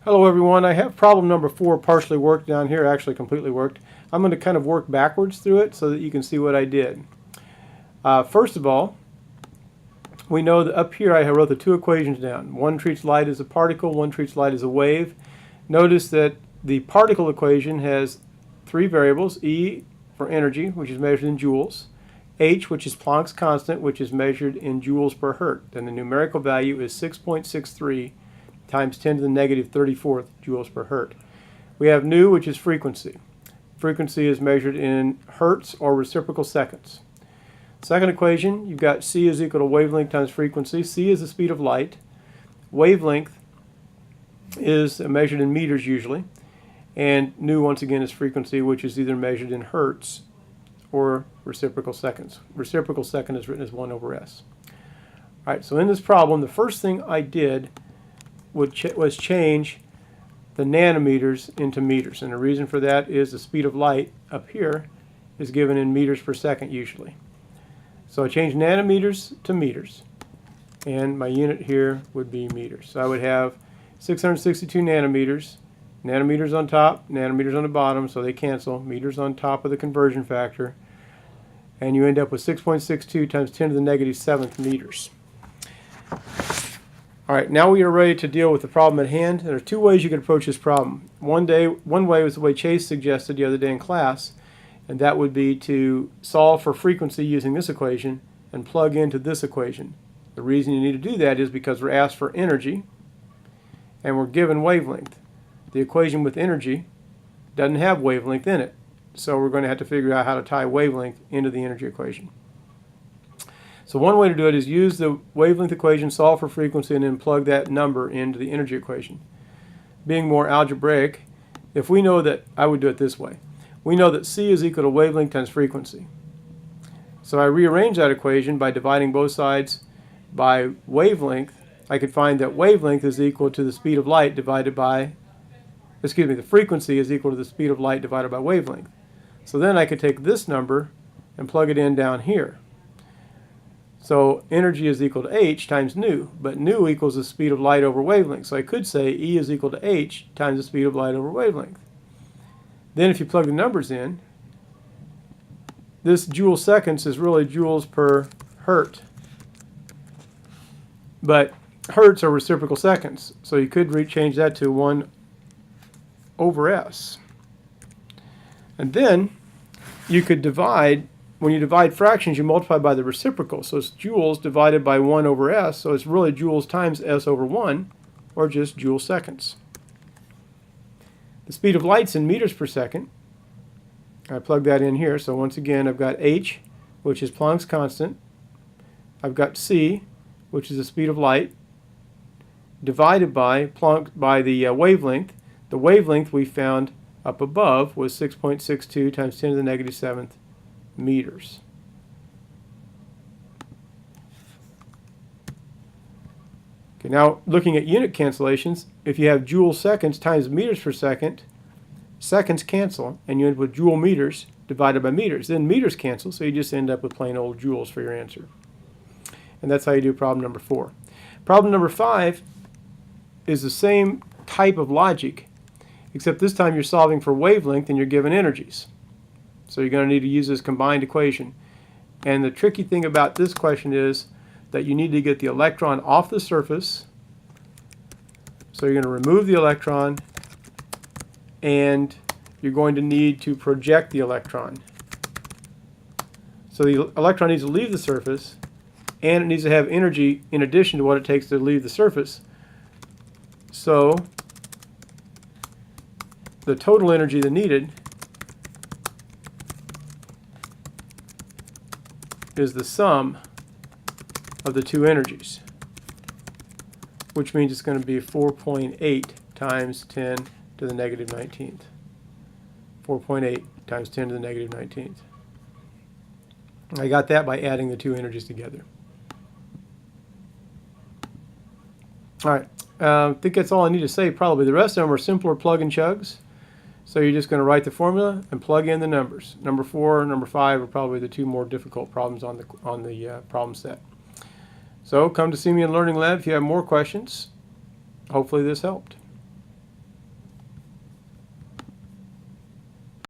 Hello everyone, I have problem number 4 partially worked down here, actually completely worked. I'm going to kind of work backwards through it so that you can see what I did. First of all, we know that up here I wrote the two equations down. One treats light as a particle, one treats light as a wave. Notice that the particle equation has three variables: E for energy, which is measured in joules, H, which is Planck's constant, which is measured in joules per hertz, and the numerical value is 6.63 times 10 to the negative 34th joules per hertz. We have nu, which is frequency. Frequency is measured in hertz or reciprocal seconds. Second equation, you've got c is equal to wavelength times frequency. C is the speed of light. Wavelength is measured in meters usually. And nu, once again, is frequency, which is either measured in hertz or reciprocal seconds. Reciprocal second is written as 1 over s. All right, so in this problem, the first thing I did was change the nanometers into meters. And the reason for that is the speed of light up here is given in meters per second usually. So I changed nanometers to meters, and my unit here would be meters. So I would have 662 nanometers, nanometers on top, nanometers on the bottom, so they cancel, meters on top of the conversion factor, and you end up with 6.62 times 10 to the negative 7th meters. All right, now we are ready to deal with the problem at hand. There are two ways you can approach this problem. One way was the way Chase suggested the other day in class, and that would be to solve for frequency using this equation and plug into this equation. The reason you need to do that is because we're asked for energy and we're given wavelength. The equation with energy doesn't have wavelength in it, so we're going to have to figure out how to tie wavelength into the energy equation. So one way to do it is use the wavelength equation, solve for frequency, and then plug that number into the energy equation. Being more algebraic, if we know that, I would do it this way. We know that c is equal to wavelength times frequency. So I rearrange that equation by dividing both sides by wavelength. I could find that wavelength is equal to the speed of light divided by, the frequency is equal to the speed of light divided by wavelength. So then I could take this number and plug it in down here. So energy is equal to h times nu, but nu equals the speed of light over wavelength. So I could say E is equal to h times the speed of light over wavelength. Then if you plug the numbers in, this joule seconds is really joules per hertz. But hertz are reciprocal seconds, so you could change that to 1 over s. And then you could divide. When you divide fractions, you multiply by the reciprocal. So it's joules divided by 1 over s. So it's really joules times s over 1, or just joule seconds. The speed of light's in meters per second. I plug that in here. So once again, I've got h, which is Planck's constant. I've got c, which is the speed of light, divided by the wavelength. The wavelength we found up above was 6.62 times 10 to the negative 7th meters. Okay, now looking at unit cancellations, if you have joule seconds times meters per second, seconds cancel and you end up with joule meters divided by meters. Then meters cancel, so you just end up with plain old joules for your answer. And that's how you do problem number 4. Problem number 5 is the same type of logic, except this time you're solving for wavelength and you're given energies. So you're going to need to use this combined equation. And the tricky thing about this question is that you need to get the electron off the surface. So you're going to remove the electron, and you're going to need to project the electron. So the electron needs to leave the surface, and it needs to have energy in addition to what it takes to leave the surface. So the total energy that's needed is the sum of the two energies, which means it's going to be 4.8 times 10 to the negative 19th. 4.8 times 10 to the negative 19th. I got that by adding the two energies together. All right, I think that's all I need to say probably. The rest of them are simpler plug and chugs. So you're just going to write the formula and plug in the numbers. Number 4 and number 5 are probably the two more difficult problems on the problem set. So come to see me in Learning Lab if you have more questions. Hopefully this helped.